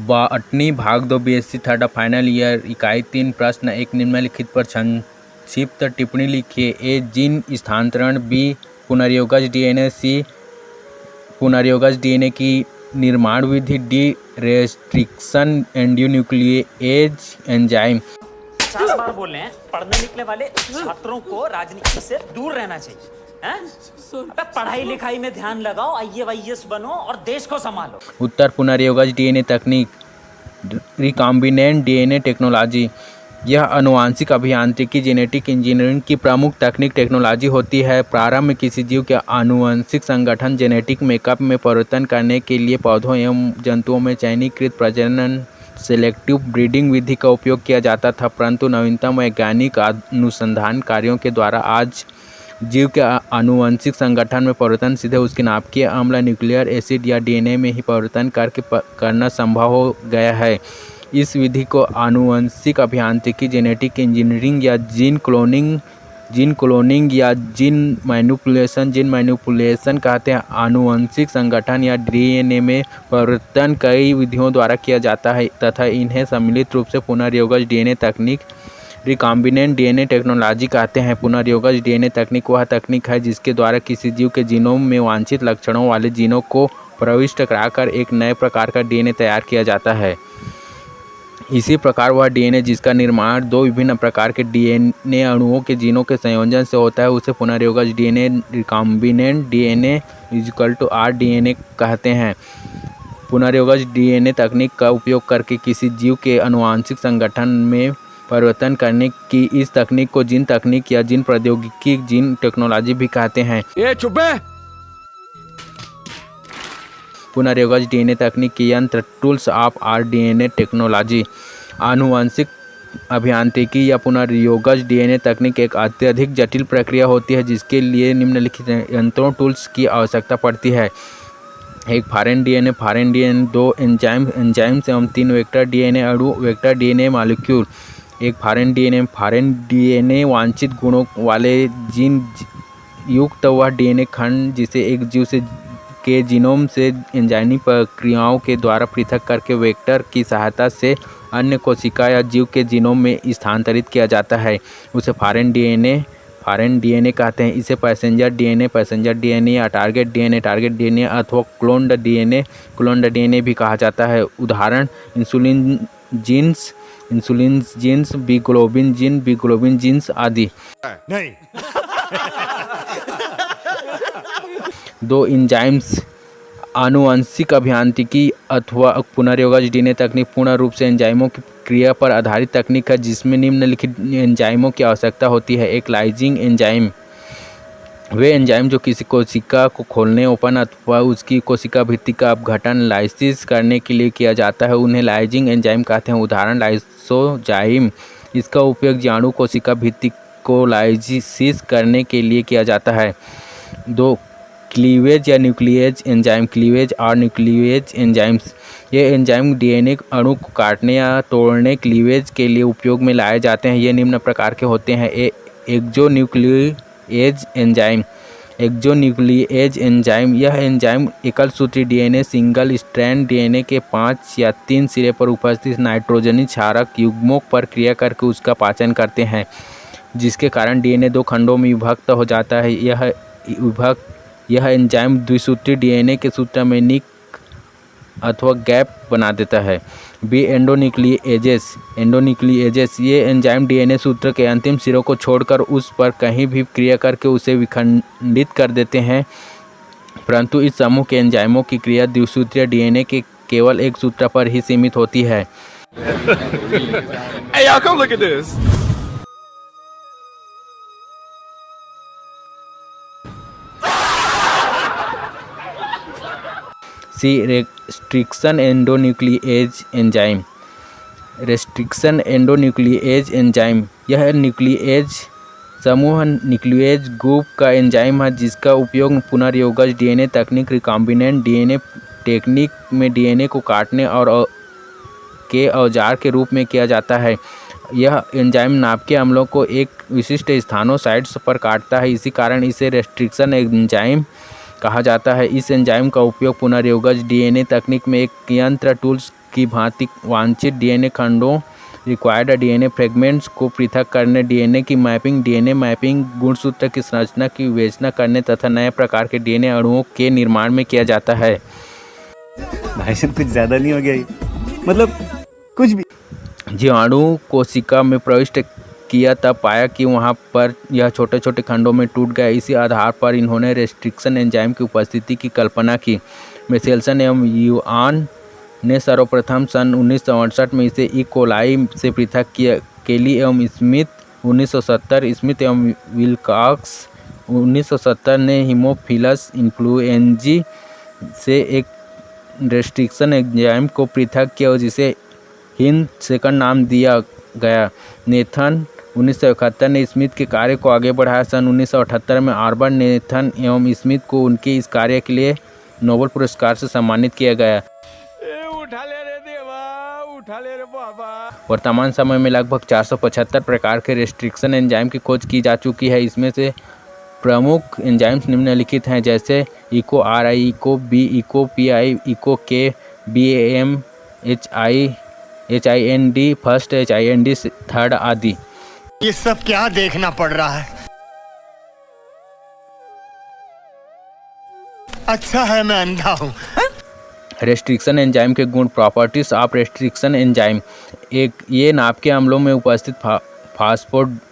Botany भाग 2 BSc third final year इकाई 3 प्रश्न एक निम्नलिखित पर संक्षिप्त टिप्पणी लिखिए। ए जीन स्थानांतरण, बी पुनर्योगज डीएनए, सी पुनर्योगज डीएनए की निर्माण विधि, डी रेस्ट्रिक्शन एंडोन्यूक्लिएज एंजाइम। 50 बार बोल रहे हैं, पढ़ने निकले वाले छात्रों को राजनीति से दूर रहना चाहिए। अबे पढ़ाई लिखाई में ध्यान लगाओ, आईएएस बनो और देश को संभालो। उत्तर पुनर्योगज डीएनए तकनीक, रिकॉम्बिनेंट डीएनए टेक्नोलॉजी। यह आनुवांशिक अभियांत्रिकी जेनेटिक इंजीनियरिंग की प्रमुख तकनीक टेक्नोलॉजी होती है। प्रारंभ में किसी जीव के आनुवंशिक संगठन जेनेटिक मेकअप में परिवर्तन करने के लिए पौधों एवं जंतुओं में चयनीकृत प्रजनन सेलेक्टिव ब्रीडिंग विधि का उपयोग किया जाता था, परंतु नवीनतम वैज्ञानिक अनुसंधान कार्यों के द्वारा आज जीव के आनुवंशिक संगठन में परिवर्तन सीधे उसके नाभिकीय अम्ल, न्यूक्लियर एसिड या डीएनए में ही परिवर्तन करके करना संभव हो गया है। इस विधि को आनुवंशिक अभियांत्रिकी जेनेटिक इंजीनियरिंग या जीन क्लोनिंग या जीन मैनिपुलेशन कहते हैं। आनुवंशिक संगठन या डीएनए में परिवर्तन कई विधियों द्वारा किया जाता है तथा इन्हें सम्मिलित रूप से पुनर्योगज डीएनए तकनीक, रिकॉम्बिनेंट डीएनए टेक्नोलॉजी कहते हैं। पुनर्योगज डीएनए तकनीक वह तकनीक है जिसके द्वारा किसी जीव के जीनोम में वांछित लक्षणों वाले जीनों को प्रविष्ट कराकर एक नए प्रकार का डीएनए तैयार किया जाता है। इसी प्रकार वह डीएनए जिसका निर्माण दो विभिन्न प्रकार के डीएनए अणुओं के जीनों के संयोजन से होता है उसे पुनर्योगज डीएनए, रिकॉम्बिनेंट डीएनए rDNA कहते हैं। पुनर्योगज डीएनए तकनीक का उपयोग करके किसी जीव के आनुवंशिक संगठन में परिवर्तन करने की इस तकनीक को जीन तकनीक या जीन प्रौद्योगिकी, जीन टेक्नोलॉजी भी कहते हैं। पुनर्योगज डीएनए तकनीक की यंत्र टूल्स ऑफ rDNA टेक्नोलॉजी। आनुवंशिक अभियांत्रिकी या पुनर्योगज डीएनए तकनीक एक अत्यधिक जटिल प्रक्रिया होती है जिसके लिए निम्नलिखित यंत्रों टूल्स की आवश्यकता पड़ती है। एक फॉरेन डीएनए, दो एंजाइम्स एवं 3 वेक्टर डीएनए अणु, वेक्टर डीएनए मॉलिक्यूल। एक फॉरेन डीएनए वांछित गुणों वाले जीन युक्त वह डीएनए खंड जिसे एक जीव के जीनोम से एंजाइमी प्रक्रियाओं के द्वारा पृथक करके वेक्टर की सहायता से अन्य कोशिका या जीव के जीनोम में स्थानांतरित किया जाता है उसे फॉरेन डीएनए कहते हैं। इसे पैसेंजर डीएनए या टारगेट डीएनए अथवा क्लोन्ड डीएनए भी कहा जाता है। उदाहरण insulin genes, B globin genes आदि। नहीं। दो एंजाइम्स। आनुवंशिक अभियांत्रिकी अथवा पुनर्योगज डीएनए तकनीक पूर्ण रूप से एंजाइमों की क्रिया पर आधारित तकनीक है जिसमें निम्नलिखित एंजाइमों की आवश्यकता होती है। एक लाइजिंग एंजाइम, वे एंजाइम जो किसी कोशिका को खोलने, ओपन अथवा उसकी कोशिका भित्ति का अपघटन लाइसिस करने के लिए किया जाता है उन्हें लाइजिंग एंजाइम कहते हैं। उदाहरण लाइसोजाइम, इसका उपयोग जीवाणु कोशिका भित्ति को लाइसिस करने के लिए किया जाता है। दो क्लीवेज या न्यूक्लिएज एंजाइम्स, ये एंजाइम डीएनए अणु को काटने या तोड़ने क्लीवेज के लिए उपयोग में लाए जाते हैं। ये निम्न प्रकार के होते हैं। एक्सोन्यूक्लिएज एंजाइम, यह एंजाइम एकल सूत्री डीएनए सिंगल स्ट्रैंड डीएनए के 5 या 3 सिरे पर उपस्थित नाइट्रोजनी क्षारक युग्मों पर क्रिया करके उसका पाचन करते हैं जिसके कारण डीएनए 2 खंडों में विभक्त हो जाता है। यह एंजाइम द्विसूत्री डीएनए के सूत्र में निक अथवा गैप बना देता है। बी एंडोन्यूक्लिएजेस, ये एंजाइम डीएनए सूत्र के अंतिम सिरों को छोड़कर उस पर कहीं भी क्रिया करके उसे विखंडित कर देते हैं, परंतु इस समूह के एंजाइमों की क्रिया द्विसूत्रीय डीएनए के केवल एक सूत्र पर ही सीमित होती है। Hey, y'all, come look at this. C restriction endonuclease enzyme, यह न्यूक्लिएज समूह न्यूक्लिएज ग्रुप का एंजाइम है जिसका उपयोग पुनर्योगज डीएनए तकनीक, रिकॉम्बिनेंट डीएनए टेक्निक में डीएनए को काटने और के औजार के रूप में किया जाता है। यह एंजाइम नाभिकीय अम्लों को एक विशिष्ट स्थानों साइट्स पर काटता है, इसी कारण इसे रेस्ट्रिक्शन एंजाइम कहा जाता है। इस एंजाइम का उपयोग पुनर्योगज डीएनए तकनीक में एक यंत्र टूल्स की भांति वांछित डीएनए खंडों रिक्वायर्ड डीएनए फ्रेगमेंट्स को पृथक करने, डीएनए की मैपिंग, डीएनए मैपिंग गुणसूत्र की संरचना की विवेचना करने तथा नए प्रकार के डीएनए अणुओं के निर्माण में किया जाता है। भाई साहब कुछ ज़्यादा नहीं हो गया ये? मतलब कुछ भी। जीवाणु कोशिका में प्रविष्ट किया तब पाया कि वहां पर यह छोटे छोटे खंडों में टूट गया। इसी आधार पर इन्होंने रेस्ट्रिक्शन एंजाइम की उपस्थिति की कल्पना की। मेसेल्सन एवं युआन ने सर्वप्रथम सन 1968 में इसे ई कोलाई से पृथक किया। केली एवं स्मिथ 1970, स्मिथ एवं विल्कॉक्स 1970 ने हीमोफिलस इन्फ्लुएंजी से एक रेस्ट्रिक्शन एंजाइम को पृथक किया जिसे हिंद सेकंड नाम दिया गया। नेथन 1971 ने स्मिथ के कार्य को आगे बढ़ाया। सन 1978 में आर्बन, नेथन एवं स्मिथ को उनके इस कार्य के लिए नोबेल पुरस्कार से सम्मानित किया गया। उठा ले रे देवा, उठा ले रे बाबा। वर्तमान समय में लगभग 475 प्रकार के रेस्ट्रिक्शन एंजाइम की खोज की जा चुकी है। इसमें से प्रमुख एंजाइम्स निम्नलिखित हैं, जैसे Eco RI, Eco B, Eco PI, Eco K, BAM, HIND first, HIND third आदि। ये सब क्या देखना पड़ रहा है? अच्छा है मैं अंधा हूँ। रेस्ट्रिक्शन एंजाइम के गुण, प्रॉपर्टीज ऑफ रेस्ट्रिक्शन एंजाइम। एक, ये नाभ के अम्लों में उपस्थित फास्फोडाइएस्टर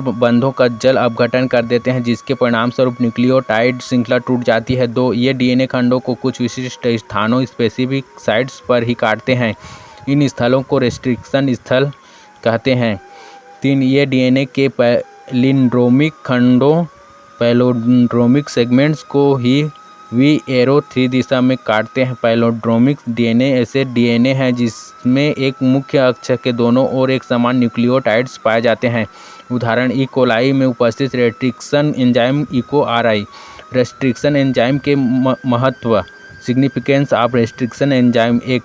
बंधों का जल अपघटन कर देते हैं, जिसके परिणाम स्वरूप न्यूक्लियोटाइड श्रृंखला टूट जाती है। 2, ये डीएनए खंडों को कुछ विशिष्ट स्थानों स्पेसिफिक साइट्स पर ही काटते हैं। इन स्थलों को रेस्ट्रिक्शन स्थल कहते हैं। 3, ये डीएनए के पैलिंड्रोमिक खंडों पैलोड्रोमिक सेगमेंट्स को ही वी एरो 3 दिशा में काटते हैं। पैलोड्रोमिक डीएनए ऐसे डीएनए हैं जिसमें एक मुख्य अक्ष के दोनों ओर एक समान न्यूक्लियोटाइड्स पाए जाते हैं। उदाहरण, ई कोलाई में उपस्थित restriction enzyme Eco RI. Restriction enzyme के महत्व, सिग्निफिकेंस ऑफ रेस्ट्रिक्शन एंजाइम। एक,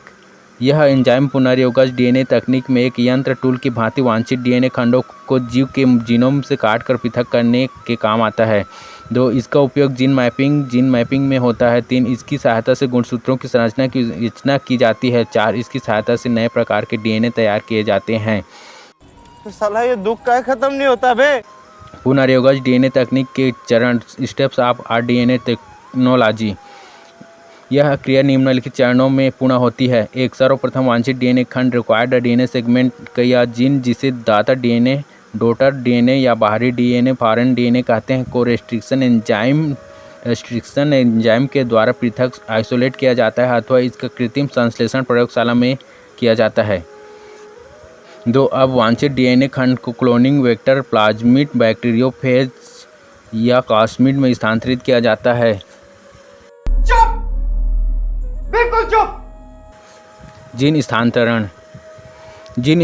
यह एंजाइम पुनर्योगज डीएनए तकनीक में एक यंत्र टूल की भांति वांछित डीएनए खंडों को जीव के जीनोम से काटकर पृथक करने के काम आता है। 2, इसका उपयोग जीन मैपिंग में होता है। 3, इसकी सहायता से गुणसूत्रों की संरचना की रचना की जाती है। 4, इसकी सहायता से नए प्रकार के डीएनए तैयार किए जाते हैं। तो साला ये दुख का खत्म नहीं होता बे। पुनर्योगज डीएनए तकनीक के चरण, स्टेप्स ऑफ आरडीएनए टेक्नोलॉजी। यह क्रिया निम्नलिखित चरणों में पूर्ण होती है। 1, सर्वप्रथम वांछित डीएनए खंड रिक्वायर्ड डीएनए सेगमेंट या जीन जिसे दाता डीएनए, डोटर डीएनए या बाहरी डीएनए, फॉरेन डीएनए कहते हैं, को रेस्ट्रिक्शन एंजाइम के द्वारा पृथक आइसोलेट किया जाता है अथवा इसका कृत्रिम संश्लेषण प्रयोगशाला में किया जाता है। 2, अब वांछित डीएनए खंड को क्लोनिंग वेक्टर, प्लाज्मिड, बैक्टीरियोफेज या प्लाज्मिड में स्थानांतरित किया जाता है। चुप, बिल्कुल चुप। जीन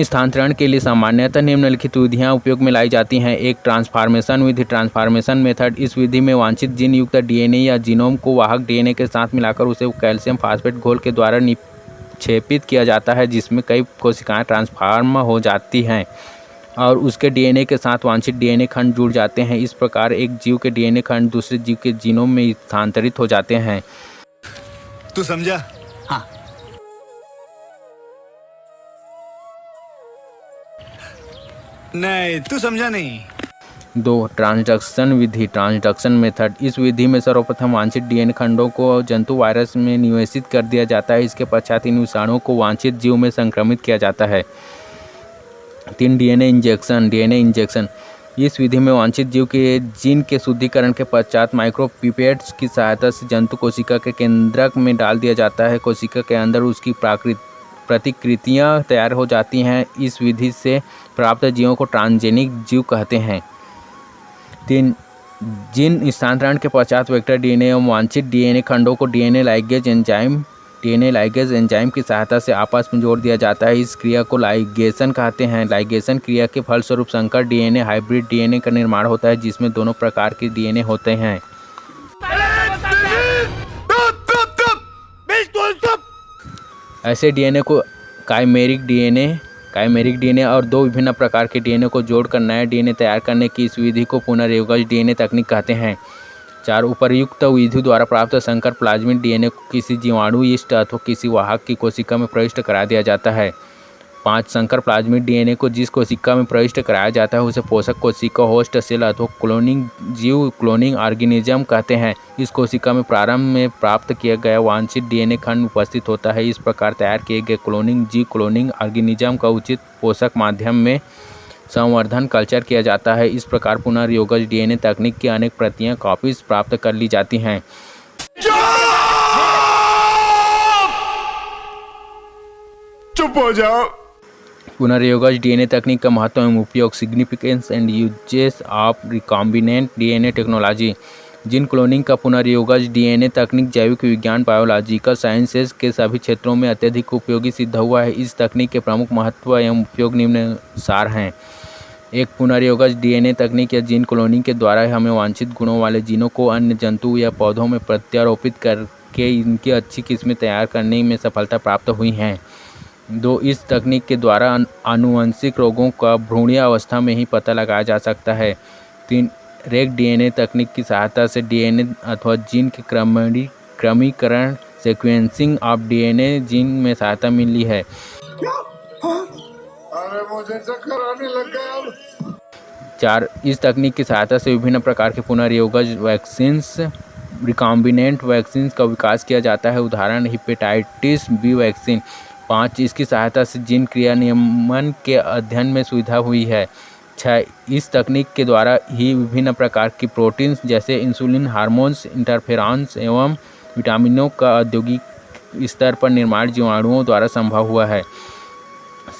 स्थानांतरण के लिए सामान्यतः निम्नलिखित विधियां उपयोग में लाई जाती हैं। 1, ट्रांसफॉर्मेशन विधि, ट्रांसफॉर्मेशन मेथड। इस विधि में वांछित जीन युक्त डीएनए या जीनोम को वाहक डीएनए के साथ मिलाकर उसे कैल्शियम फास्फेट घोल के द्वारा निक्षेपित किया जाता है, जिसमें कई कोशिकाएं ट्रांसफॉर्म हो जाती हैं और उसके डीएनए के साथ वांछित डीएनए खंड जुड़ जाते हैं। इस प्रकार एक जीव के डीएनए खंड दूसरे जीव के जीनोम में स्थानांतरित हो जाते हैं। तू समझा? हाँ। नहीं, तू समझा नहीं। 2, ट्रांसडक्शन विधि, ट्रांसडक्शन मेथड। इस विधि में सर्वप्रथम वांछित डीएनए खंडों को जंतु वायरस में निवेशित कर दिया जाता है। इसके पश्चात इन विषाणुओं को वांछित जीव में संक्रमित किया जाता है। 3, डीएनए इंजेक्शन। इस विधि में वांछित जीव के जीन के शुद्धिकरण के पश्चात माइक्रोपिपेट्स की सहायता से जंतु कोशिका के केंद्रक में डाल दिया जाता है। कोशिका के अंदर उसकी प्रतिकृतियाँ तैयार हो जाती हैं। इस विधि से प्राप्त जीवों को ट्रांसजेनिक जीव कहते हैं। 3, जीन स्थानांतरण के पश्चात वेक्टर डीएनए एवं वांछित डीएनए खंडों को डीएनए लाइगेज एंजाइम की सहायता से आपस में जोड़ दिया जाता है। इस क्रिया को लाइगेशन कहते हैं। लाइगेशन क्रिया के फलस्वरूप संकर डीएनए, हाइब्रिड डीएनए का निर्माण होता है, जिसमें दोनों प्रकार के डीएनए होते हैं। ऐसे डीएनए को काइमेरिक डीएनए और 2 विभिन्न प्रकार के डीएनए को जोड़कर नया डीएनए तैयार करने की इस विधि को पुनर्योगज डीएनए तकनीक कहते हैं। 4 उपर्युक्त विधि द्वारा प्राप्त संकर प्लाज्मिड डीएनए को किसी जीवाणु, यीस्ट अथवा किसी वाहक की कोशिका में प्रविष्ट करा दिया जाता है। 5 संकर प्लाज्मिड डीएनए को जिस कोशिका में प्रविष्ट कराया जाता है उसे पोषक कोशिका, होस्ट सेल अथवा क्लोनिंग जीव, क्लोनिंग ऑर्गेनिज्म कहते हैं। इस कोशिका में प्रारंभ में प्राप्त किया गया वांछित डीएनए खंड उपस्थित होता है। इस प्रकार तैयार किए गए क्लोनिंग जीव, क्लोनिंग ऑर्गेनिज्म का उचित पोषक माध्यम में संवर्धन कल्चर किया जाता है। इस प्रकार पुनर्योगज डीएनए तकनीक की अनेक प्रतियां कॉपीज प्राप्त कर ली जाती हैं। चुप हो जाओ। पुनर्योगज डीएनए तकनीक का महत्व एवं उपयोग, significance and uses of recombinant DNA technology. Gene cloning का पुनर्योगज डीएनए तकनीक जैविक विज्ञान, बायोलॉजिकल साइंसेज के सभी क्षेत्रों में अत्यधिक उपयोगी सिद्ध हुआ है। इस तकनीक के प्रमुख महत्व एवं उपयोग निम्नानुसार हैं। एक पुनर्योगज डीएनए तकनीक या जीन क्लोनिंग के द्वारा हमें वांछित गुणों वाले जीनों को अन्य जंतु या पौधों में प्रत्यारोपित करके इनकी अच्छी किस्में तैयार करने में सफलता प्राप्त हुई हैं। 2 इस तकनीक के द्वारा आनुवंशिक रोगों का भ्रूणीय अवस्था में ही पता लगाया जा सकता है। 3 रेक डीएनए तकनीक की सहायता से डीएनए अथवा जीन के क्रमीकरण, सीक्वेंसिंग ऑफ डीएनए जीन में सहायता मिली है। अरे मुझे चक्कर आने लग गया। 4 इस तकनीक की सहायता से विभिन्न प्रकार के पुनर्योगज वैक्सीन्स, रिकॉम्बिनेंट वैक्सीन्स का विकास किया जाता है। उदाहरण हेपेटाइटिस बी वैक्सीन। 5 इसकी सहायता से जीन क्रिया नियमन के अध्ययन में सुविधा हुई है। 6 इस तकनीक के द्वारा ही विभिन्न प्रकार की प्रोटीन्स जैसे इंसुलिन, हार्मोन्स, इंटरफेरॉन्स एवं विटामिनों का औद्योगिक स्तर पर निर्माण जीवाणुओं द्वारा संभव हुआ है।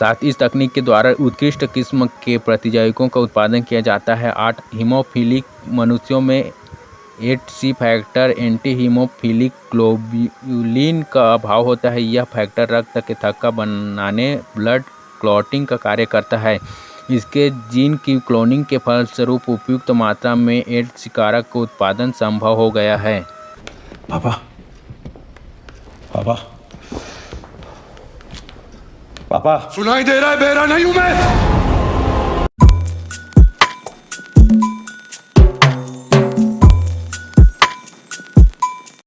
7 इस तकनीक के द्वारा उत्कृष्ट किस्म के प्रतिजैविकों का उत्पादन किया जाता है। 8 हीमोफिलिक मनुष्यों में 8C factor anti haemophilic globulin का अभाव होता है। यह फैक्टर रक्त के थक्का बनाने, ब्लड क्लॉटिंग का कार्य करता है। इसके जीन की क्लोनिंग के फलस्वरूप उपयुक्त मात्रा में 8C कारक का उत्पादन संभव हो गया है। पापा पापा पापा सुनाई दे रहा है? बेरा नहीं हूं मैं।